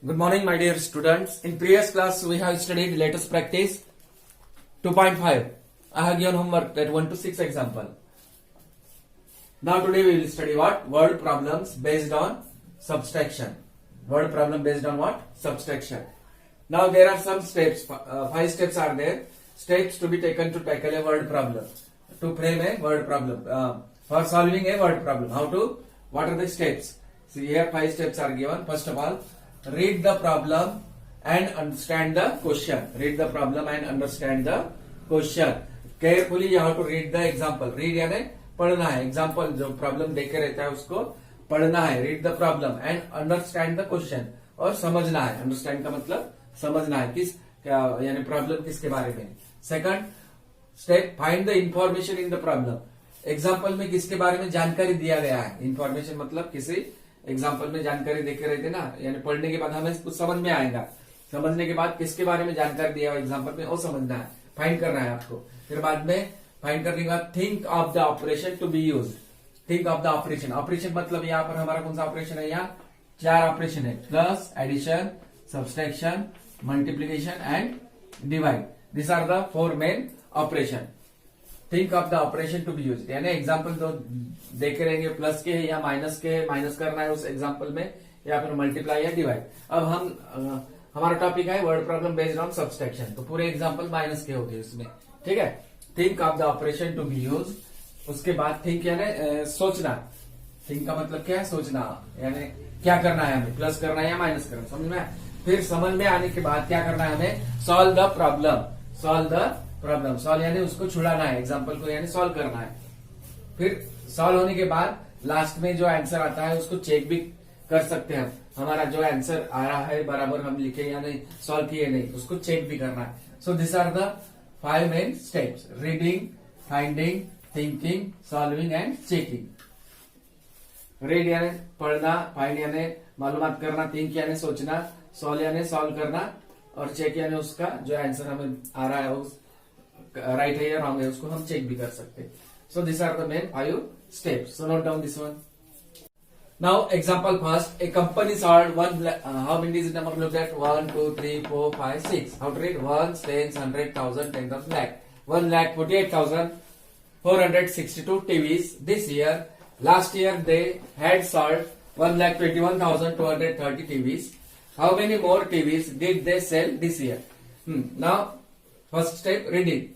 Good morning, my dear students. In previous class, we have studied latest practice 2.5. I have given homework that 1 to 6 example. Now today we will study what? Word problems based on subtraction. Word problem based on what? Subtraction. Now there are some steps. 5 steps are there. Steps to be taken to tackle a word problem. To frame a word problem. For solving a word problem. How to? What are the steps? See here 5 steps are given. First of all, read the problem and understand the question. Read the problem and understand the question. Carefully you have to read the example. Read यानी पढ़ना है. Example जो problem देखे रहता है उसको पढ़ना है. Read the problem and understand the question. और समझना है. Understand का मतलब समझना है. किस यानी problem किसके बारे में. Second step, find the information in the problem. Example में किसके बारे में जानकारी दिया गया है. Information मतलब किसी एग्जाम्पल में जानकारी देखे रहते ना, यानी पढ़ने के बाद हमें कुछ समझ में आएगा. समझने के बाद किसके बारे में जानकारी दिया हुआ एग्जाम्पल में वो समझना है, फाइंड करना है आपको. फिर बाद में फाइंड करने के बाद think of the operation to be use. Think of the operation. Operation मतलब यहाँ पर हमारा कौन सा ऑपरेशन है. यहाँ 4 ऑपरेशन है. Plus, addition, subtraction, multiplication and divide. This are the 4 main operation. Think of the operation to be use यानी एग्जाम्पल जो देखे रहेंगे प्लस के है या माइनस के है, माइनस करना है उस एग्जाम्पल में, या फिर मल्टीप्लाई या डिवाइड. अब हम हमारा टॉपिक है word problem based on subtraction, तो पूरे एग्जाम्पल माइनस के होंगे उसमें. ठीक है. Think of the operation to be use. उसके बाद थिंक यानी सोचना. थिंक का मतलब क्या है? सोचना. यानी क्या करना है हमें, प्लस करना है या माइनस करना, समझ में. फिर समझ में आने के बाद क्या करना है हमें, solve the problem. Solve the problem. Solve यानी उसको छुड़ाना है, एग्जाम्पल को यानी सॉल्व करना है. फिर सॉल्व होने के बाद लास्ट में जो आंसर आता है उसको चेक भी कर सकते हैं. हमारा जो आंसर आ रहा है बराबर हम लिखे या नहीं, सॉल्व किए नहीं, उसको चेक भी करना है. So this are the 5 main steps. Reading, finding, thinking, solving and checking. Read यानी पढ़ना, फाइंड यानी मालूमात करना, थिंक यानी सोचना, सॉल्व यानी सॉल्व करना, और चेक यानी उसका जो आंसर हमें आ रहा है उस राइट है या रॉन्ग है उसको हम चेक भी कर सकते हैं. So these are the main 5 steps. So note down this one. Now example first. A company sold how many digit number look at? 1, 2, 3, 4, 5, 6. How to read? 1, 10, 100, 1000, 10,000, lakh. 1,48,462 TVs this year. Last year they had sold 1,21,230 TVs. How many more TVs did they sell this year? Now first step, reading.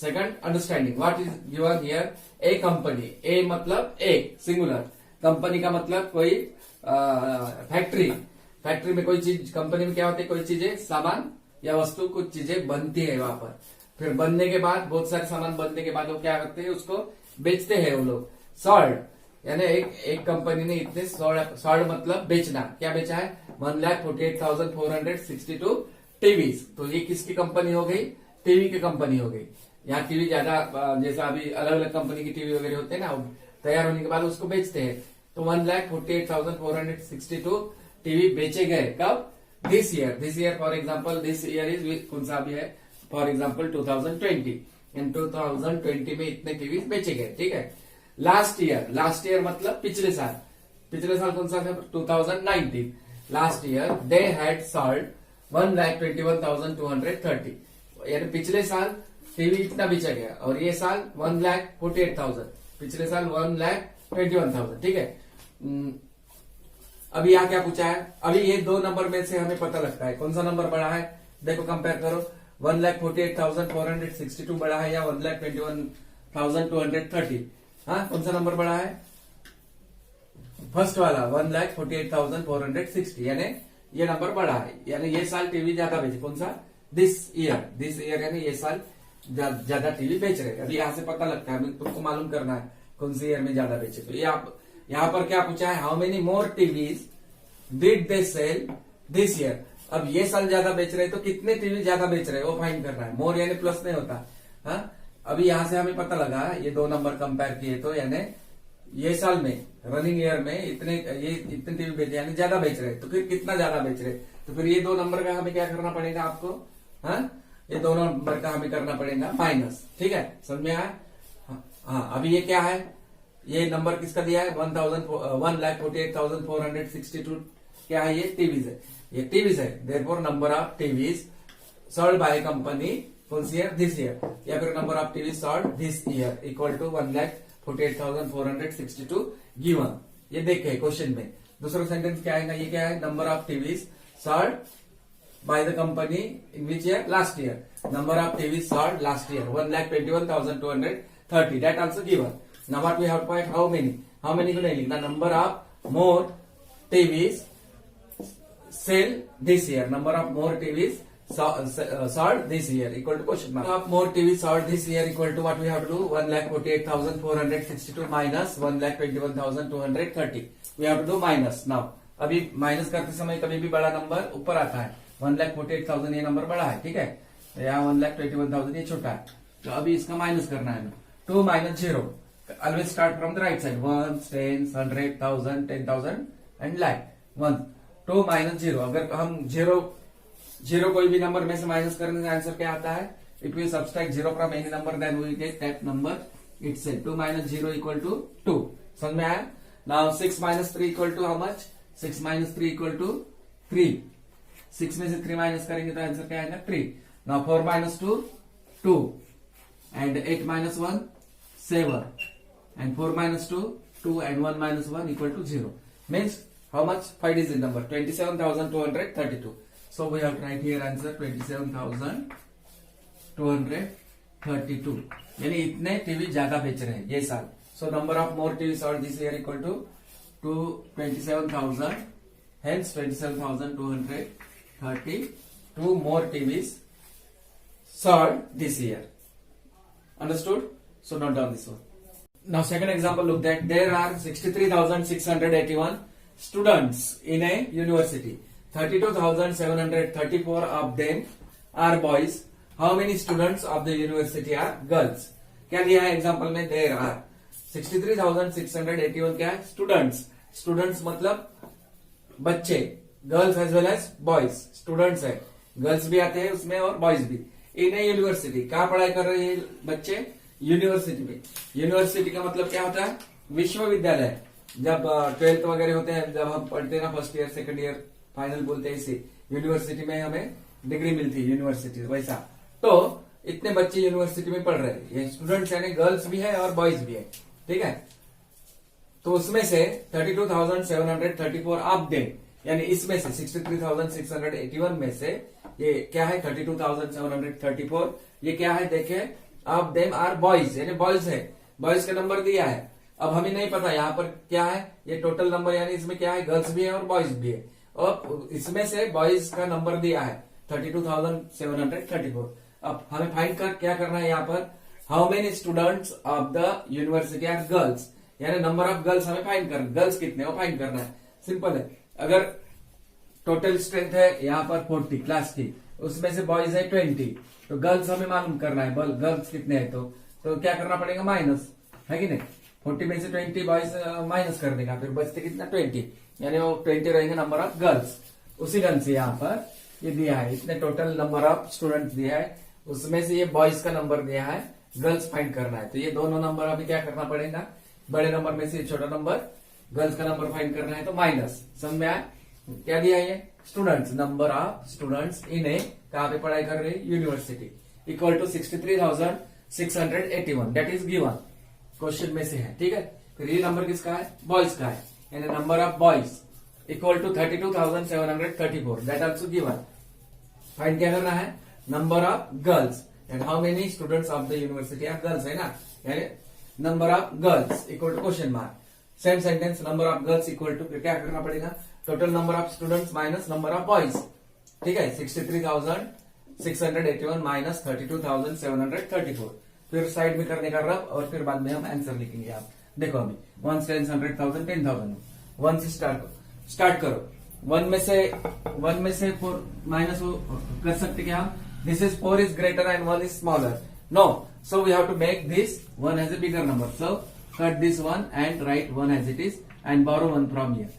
Second, understanding. What is given here? A company. A मतलब एक singular. Company का मतलब कोई factory. Factory में कोई चीज, company में क्या होती है, कोई चीजें, सामान या वस्तु, कुछ चीजें बनती है वहां पर. फिर बनने के बाद बहुत सारे सामान बनने के बाद वो क्या करते हैं, उसको बेचते हैं वो लोग. सॉल्ड यानी एक कंपनी ने इतने सॉल्ड मतलब बेचना. क्या बेचा है? 1,48,462 टीवीज. तो ये किसकी कंपनी हो गई? टीवी की कंपनी हो गई. यहाँ टीवी ज्यादा, जैसा अभी अलग अलग कंपनी की टीवी वगैरह होते हैं ना, तैयार होने के बाद उसको बेचते हैं. तो 1,48,462 टीवी बेचे गए. कब? This year. This year for example, this year is कौन सा भी है, फॉर एग्जाम्पल 2020. इन 2020 में इतने टीवी बेचे गए. ठीक है. Last year. लास्ट ईयर मतलब पिछले साल. पिछले साल कौन सा था? 2019. Last year they had sold 1,21,230. यानी पिछले साल टीवी इतना बेचा गया, और ये साल 1,48,000. पिछले साल 1,21,000. ठीक है. अभी यहाँ क्या पूछा है? अभी ये 2 नंबर में से हमें पता लगता है कौन सा नंबर बड़ा है. देखो कंपेयर करो. 1,48,462 बड़ा है या 1,21,230. हाँ, कौन सा नंबर बड़ा है? फर्स्ट वाला 1,48,460. यानी ये नंबर बड़ा है, यानी ये साल टीवी ज्यादा बेचे. कौन सा? This year. दिस ईयर यानी ये साल ज्यादा टीवी बेच रहे. अभी यहाँ से पता लगता है, तुमको मालूम करना है कौन सी ईयर में ज्यादा बेचे. तो ये आप यहाँ पर क्या पूछा है? How many more TVs did they sell this year. अब ये साल ज्यादा बेच रहे तो कितने टीवी ज्यादा बेच रहे वो फाइंड करना है. मोर यानी प्लस नहीं होता. हाँ, अभी यहाँ से हमें पता लगा, ये 2 नंबर कंपेयर किए तो यानी ये साल में, रनिंग ईयर में इतने टीवी बेचे यानी ज्यादा बेच रहे. तो फिर कितना ज्यादा बेच रहे, तो फिर ये 2 नंबर का हमें क्या करना पड़ेगा आपको. हाँ, ये 2 नंबर का हमें करना पड़ेगा माइनस. ठीक है, समझ में आया. हाँ, अभी ये क्या है, ये नंबर किसका दिया है 1,48,462 क्या है ये टीवीज है। ये टीवीज है, therefore number of TVs sold by company कौन सी ईयर, दिस ईयर, या फिर number of TV sold this year equal to 1,48,462 given. ये देखे क्वेश्चन में। दूसरा सेंटेंस क्या आएगा, ये क्या है, number of TVs sold by the company in which year, last year, number of TVs sold last year 1,21,230, that also given. Now what we have to find, how many को नहीं लिखना, number of more TVs sell this year, number of more TVs sold this year equal to question mark. Of more TV sold this year equal to what we have to do, 1,48,462 minus 1,21,230. We have to do minus now. अभी minus करते समय कभी भी बड़ा number ऊपर आता है, 1,48,000 ये नंबर बड़ा है, ठीक है, तो यहाँ 1,21,000 ये छोटा है, तो अभी इसका माइनस करना है। 2 minus 0, always start from the right side, 1, 10, 100, 1,000, 10,000 and lakh. 1, 2 minus 0, अगर हम जीरो कोई भी नंबर में से माइनस करने का आंसर क्या आता है, if you subtract 0 from any number then we get that number itself. 2 minus 0 equal to 2, समझ में आया। Now 6 minus 3 equal to how much, 6 minus 3 equal to 3, 6 में से 3 माइनस करेंगे तो आंसर क्या आएगा, 3। Now 4 minus 2 2 and 8 minus 1 7 and 4 minus 2 2 and 1 minus 1 equal to 0 means how much, 5 digit number 27,232. So we have to write here answer 27,232, यानी इतने TV ज्यादा बेच रहे हैं ये साल। So number of more TV sold this year equal to 27,000, hence 27,232 more TVs sold this year. Understood? So note down this one. Now second example, look that there are 63,681 students in a university. 32,734 of them are boys. How many students of the university are girls? क्या दिया है example में, there are 63,681 क्या है, students. Students मतलब बच्चे, girls as well as boys, students है, girls भी आते हैं उसमें और बॉयज भी। इन ए यूनिवर्सिटी, कहाँ पढ़ाई कर रहे हैं बच्चे, यूनिवर्सिटी में। यूनिवर्सिटी का मतलब क्या होता है, विश्वविद्यालय। जब 12th वगैरह होते हैं, जब हम पढ़ते हैं ना, first year second year final बोलते हैं इसे, यूनिवर्सिटी में हमें डिग्री मिलती है, यूनिवर्सिटी वैसा। तो इतने बच्चे यूनिवर्सिटी में पढ़ रहे हैं, ये स्टूडेंट्स यानी गर्ल्स भी है और बॉयज भी है, ठीक है। तो उसमें से 32,734 ऑफ देम, यानी इसमें से 63,681 में से ये क्या है, 32,734, ये क्या है देखे, ऑफ देम आर बॉयज, यानी बॉयज है, बॉयज का नंबर दिया है। अब हमें नहीं पता यहाँ पर क्या है, ये टोटल नंबर यानी इसमें क्या है, गर्ल्स भी है और बॉयज भी है, और इसमें से बॉयज का नंबर दिया है 32,734। अब हमें फाइंड कर क्या करना है यहाँ पर, how many students of the university are girls, यानी नंबर ऑफ गर्ल्स हमें फाइंड करना, गर्ल्स कितने वो फाइंड करना है। सिंपल है, अगर टोटल स्ट्रेंथ है यहाँ पर 40 क्लास की, उसमें से बॉयज है 20, तो गर्ल्स हमें मालूम करना है गर्ल्स कितने हैं, तो क्या करना पड़ेगा, माइनस, है कि नहीं। 40 में से 20 बॉयज माइनस कर देगा, फिर बचते कितना 20, यानी वो 20 रहेंगे नंबर ऑफ गर्ल्स। उसी ढंग से यहाँ पर ये दिया है, इतने टोटल नंबर ऑफ स्टूडेंट दिया है, उसमें से ये बॉयज का नंबर दिया है, गर्ल्स फाइंड करना है। तो ये दोनों नंबर अभी क्या करना पड़ेगा, बड़े नंबर में से छोटा नंबर गर्ल्स का नंबर फाइंड करना है, तो माइनस। समझ में आया, क्या दिया है ये, students, number of students in A, कहाँ पे पढ़ाई कर रहे हैं, university, equal to 63,681, that is given, question में से है, ठीक है। फिर ये नंबर किसका है, बॉयज का है, यानी number of boys equal to 32,734, that also given. Find क्या करना है, number of girls, and how many students of the university are girls, है ना, यानी number of girls equal to question mark. Same sentence, number of girls equal to, फिर क्या करना पड़ेगा, total number of students minus number of boys, ठीक है, 63,681 minus 32,734, फिर साइड में करने का रफ, और फिर बाद में हम आंसर लिखेंगे। आप देखो अभी 1 10 100,000 10,000, 1 से स्टार्ट करो, 1 में से 4 माइनस कर सकते क्या हम, this is 4 is greater and 1 is smaller, no, so we have to make this 1 as a bigger number, so cut this 1 and write 1 as it is and borrow 1 from here.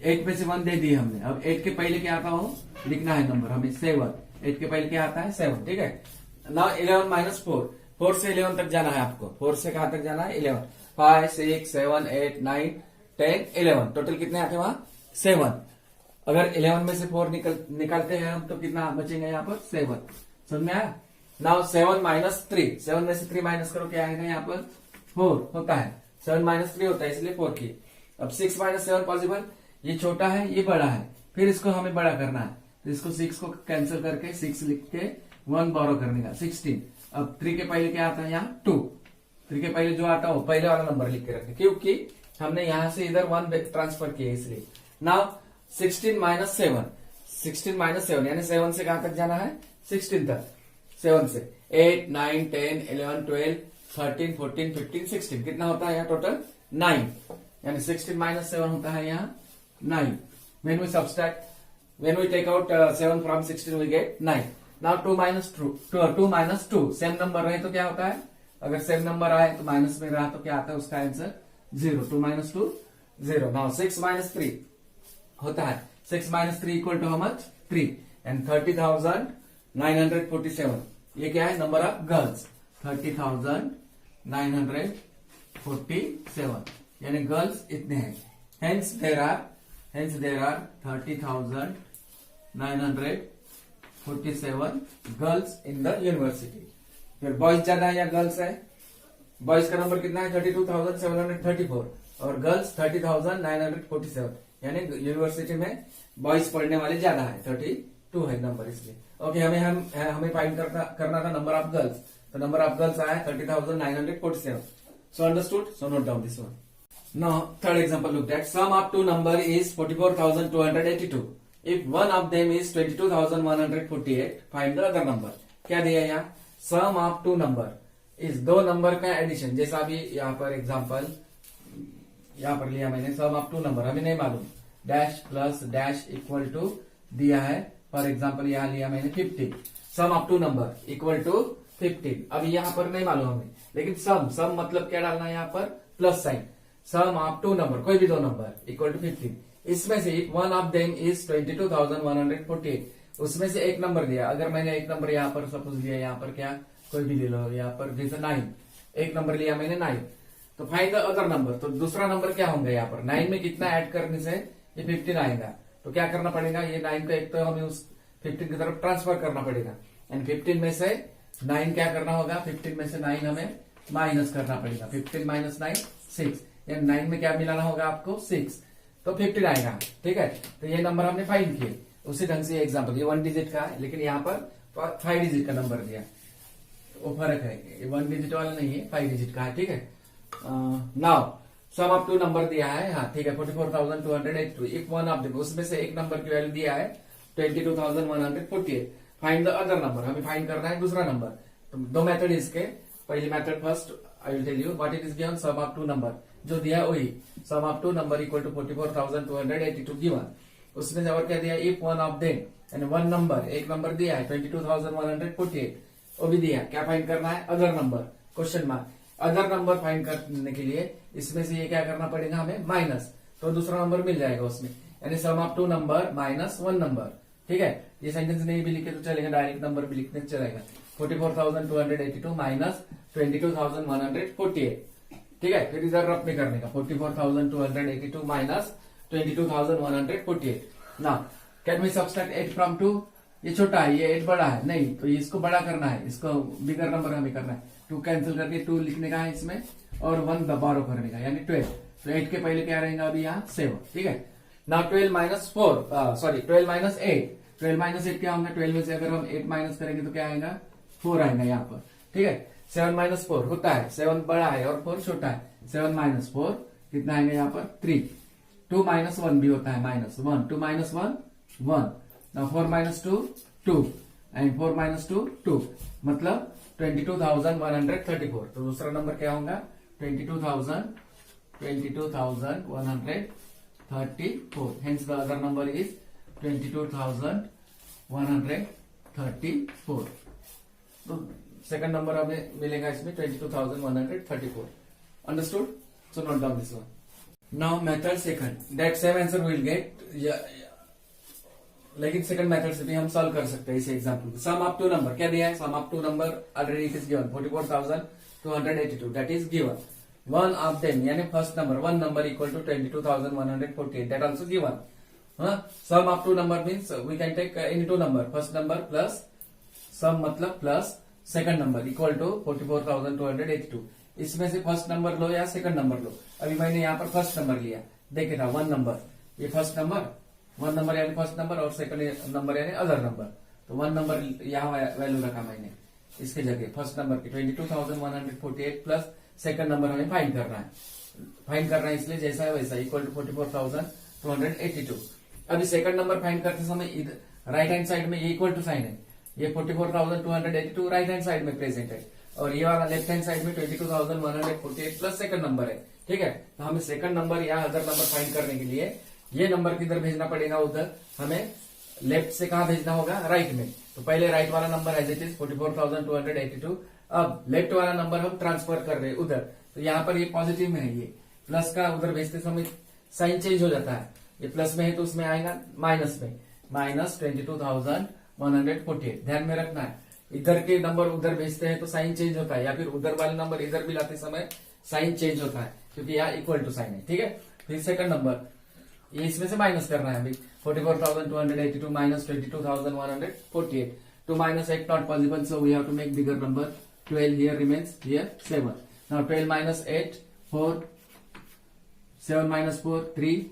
8 में से 1 दे दिए हमने, अब 8 के पहले क्या आता हो लिखना है नंबर हमें, 7, 8 के पहले क्या आता है 7, ठीक है। नाउ 11 माइनस 4, 4 से 11 तक जाना है आपको, 4 से कहां तक जाना है, 11, 5 6 7 8 9 10 11, टोटल कितने आते हैं वहां 7, अगर 11 में से 4 निकालते हैं हम तो कितना बचेंगे यहाँ पर 7। समझ में आया? नाउ 7 माइनस 3, 7 में से 3 माइनस करो, क्या आएगा यहाँ पर 4 होता है। 7 माइनस 3 होता है इसलिए 4 की। अब 6 माइनस 7 पॉसिबल, ये छोटा है ये बड़ा है, फिर इसको हमें बड़ा करना है तो इसको 6 को कैंसिल करके 6 लिख के 1 बोरो करने का 16। अब 3 के पहले क्या आता है यहाँ 2, 3 के पहले जो आता हो पहले वाला नंबर लिख के रखें क्योंकि हमने यहां से इधर 1 ट्रांसफर किया इसलिए। नाउ 16 माइनस 7, 16 माइनस 7 यानी 7 से कहां तक जाना है 16 तक। 7 से 8 9 10 11 12 13 14 15 16 कितना होता है यहाँ टोटल 9, यानी 16 माइनस 7 होता है यहाँ 9। When we subtract, when we take out 7 from 16 we get 9. Now 2 minus 2 same number रहे तो क्या होता है, अगर सेम नंबर आए तो माइनस में रहा तो क्या आता है उसका आंसर 0। 2 minus 2 0। Now 6 minus 3 होता है 6 minus 3 equal to how much 3 and 30,947। ये क्या है नंबर ऑफ गर्ल्स 30,947 यानी गर्ल्स इतने हैं। Hence there are 30,947 girls in the university. फिर बॉयज ज्यादा है या गर्ल्स है, बॉयज का नंबर कितना है 32,734 और गर्ल्स 30,947 यानी यूनिवर्सिटी में बॉयज पढ़ने वाले ज्यादा है 32 है नंबर इसलिए। ओके हमें फाइंड करना था नंबर ऑफ गर्ल्स, तो नंबर ऑफ गर्ल्स आया 30,947। So understood, so note down this one. Now, third example looked at. Sum of two number is 44,282. If one of them is 22,148, find the other number. क्या दिया यहाँ? Sum of two number is दो number का addition. जैसा अभी यहाँ पर example यहाँ पर लिया मैंने sum of two number, हमें नहीं मालूम dash plus dash equal to दिया है। फॉर एग्जाम्पल यहाँ लिया मैंने 50, sum of two number equal to 15। अभी यहाँ पर नहीं मालूम हमें, लेकिन सम मतलब क्या डालना है यहाँ पर plus sign. Sum of two number कोई भी दो नंबर इक्वल टू 15। इसमें से वन ऑफ देम इज 22,148, उसमें से एक नंबर दिया। अगर मैंने एक नंबर यहाँ पर सपोज लिया, यहाँ पर क्या कोई भी ले लो, यहाँ पर जैसे 9 एक नंबर लिया मैंने 9, तो फाइंड द अदर नंबर। तो दूसरा नंबर क्या होंगे यहाँ पर 9 में कितना ऐड करने से ये 15 आएगा। तो क्या करना पड़ेगा, ये 9 को एक तो हमें उस 15 की तरफ ट्रांसफर करना पड़ेगा एंड 15 में से 9 क्या करना होगा, 15 में से 9 हमें माइनस करना पड़ेगा। 15 माइनस 9 6, यानी 9 में क्या मिलाना होगा आपको 6, तो 15 आएगा। ठीक है, तो ये नंबर हमने फाइंड किए। उसी ढंग से एग्जाम्पल, ये 1 डिजिट का है लेकिन यहाँ पर 5 डिजिट का नंबर दिया, वो फर्क है। ये 1 डिजिट वाला नहीं है, 5 डिजिट का है। ठीक है, now sum of two number दिया है, हाँ ठीक है 44,282। इफ वन ऑफ देम, उसमें से एक नंबर की वैल्यू दिया है 22,148। फाइंड द अदर नंबर, हमें फाइंड करना है दूसरा नंबर। तो दो मेथड इसके, पहले method first I will tell you what it is given. Sum of two number जो दिया है वही, sum of two number equal to 44,282 given. उसमें और क्या दिया, if one of them and one number, एक नंबर दिया है 22,148, वो भी दिया। क्या फाइंड करना है, other number, question mark. Other number find करने के लिए इसमें से ये क्या करना पड़ेगा हमें माइनस, तो दूसरा नंबर मिल जाएगा उसमें, यानी sum of two number minus one number. ठीक है, ये सेंटेंस नहीं भी लिखे तो चलेगा, डायरेक्ट नंबर भी लिखने चलेगा। 44,282 माइनस 22,148। ठीक है, फिर इधर रफ में करने का 44,282 minus 22,148। Now can we subtract 8 from 2? ये छोटा है, ये 8 बड़ा है, नहीं तो इसको बड़ा करना है, इसको बिगर नंबर हमें करना है। 2 कैंसिल करके 2 लिखने का है इसमें और 1 बारो करने का, यानी 12। तो 8 के पहले क्या रहेगा अभी यहाँ 7। ठीक है, now 12 minus 4, sorry 12 minus 8। 12 minus 8 क्या होगा, 12 में से अगर हम 8 माइनस करेंगे तो क्या आएगा 4 आएगा यहाँ पर। ठीक है, 7 माइनस 4 होता है, 7 बड़ा है और 4 छोटा है। 7 माइनस 4 कितना आएगा यहाँ पर 3। 2 माइनस 1 भी होता है minus 1। 2 minus 1 1। Now 4 minus 2 2 and 4 minus 2 2, मतलब 22,134। तो दूसरा नंबर क्या होगा 22,134। Hence the other number is 22,134। तो सेकंड नंबर हमें मिलेगा इसमें 22,134। Understood, so note down this one. Now method second, that same answer will get, लेकिन सेकंड मेथड से भी हम सॉल्व कर सकते हैं इस एग्जाम्पल को। सम ऑफ टू नंबर क्या दिया है, sum of two number already it is given 44,282, that is given. One of them यानी first number, one number equal to 22,148, that also given. Sum of two number means we can take in two number, first number plus sum मतलब plus second number equal to 44,282। इसमें से first number लो या second number लो। अभी मैंने यहाँ पर first number लिया, देखे था 1 नंबर, ये फर्स्ट नंबर 1 नंबर यानी फर्स्ट नंबर और सेकंड नंबर यानी अदर नंबर। तो 1 नंबर यहाँ वैल्यू रखा मैंने इसके जगह फर्स्ट नंबर की 22,148 प्लस सेकंड नंबर हमें फाइंड करना है, इसलिए जैसा है वैसा इक्वल टू 44,282। अभी सेकंड नंबर फाइंड करते समय राइट हैंड साइड में ये इक्वल टू साइन है, ये 44,282 राइट हैंड साइड में प्रेजेंट है और ये वाला लेफ्ट हैंड साइड में 22,148 प्लस सेकंड नंबर है। ठीक है, तो हमें सेकंड नंबर या अदर नंबर फाइंड करने के लिए ये नंबर किधर भेजना पड़ेगा, उधर हमें लेफ्ट से कहा भेजना होगा, राइट में। तो पहले राइट वाला नंबर एज इट इज 44,282, अब लेफ्ट वाला नंबर हम ट्रांसफर कर रहे हैं उधर। तो यहाँ पर ये पॉजिटिव में है, ये प्लस का उधर भेजते समय साइन चेंज हो जाता है, ये प्लस में है तो उसमें आएगा माइनस में, माइनस 22,148। ध्यान में रखना है, इधर के नंबर उधर भेजते हैं तो साइन चेंज होता है, या फिर उधर वाले नंबर इधर भी लाते समय साइन चेंज होता है, क्योंकि यहाँ इक्वल टू साइन है। ठीक है, फिर सेकंड नंबर ये इसमें से माइनस करना है अभी 44,282 minus 22,148 two minus 8 not possible, so we have to make bigger number 12 here remains here 7। Now 12 minus 8 4, 7 minus 4 3,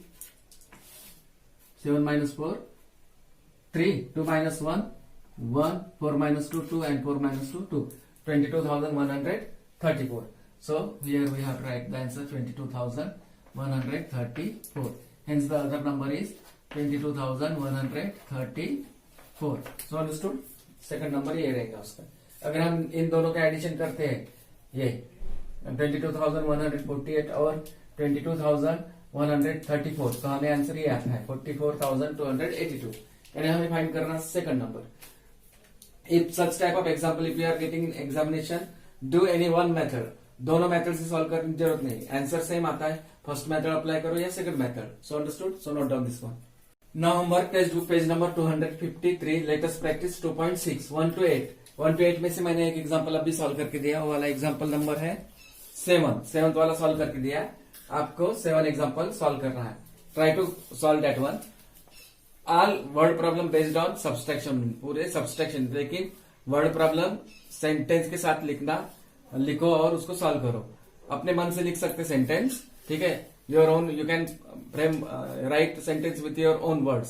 7 minus 4 3, 2 minus 1 1, 4 minus 2 2 and 4 minus 2 2, 22,134. So here we have to write the answer 22,134. Hence the other number is 22,134. So understood? Second number ये रहेगा उसका। अगर हम इन दोनों का addition करते हैं, ये 22,148 और 22,134, तो हमें आंसर ये आता है 44,282। यानी हमें फाइंड करना second number. If such type of example if you are getting in examination, do any one method. दोनों मेथड से सॉल्व करने की जरूरत नहीं, आंसर सेम आता है, फर्स्ट मेथड अप्लाई करो या second method. So understood, so note down this one. Now homework text book page number 253, latest practice 2.6 1 to 8। 1 to 8 में से मैंने एक एग्जांपल अभी सॉल्व करके दिया, वो वाला एग्जांपल नंबर है 7 वाला सॉल्व करके दिया। आपको 7 एग्जांपल सॉल्व करना है। Try to solve that one. All word problem based on subtraction, पूरे सब्सट्रैक्शन, लेकिन वर्ड प्रॉब्लम सेंटेंस के साथ लिखो और उसको सॉल्व करो। अपने मन से लिख सकते सेंटेंस, ठीक है, your own, you can frame write sentence with your own words.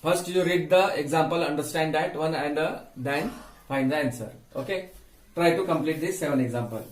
First you read the example, understand that one, and then find the answer. Okay, try to complete this 7 example.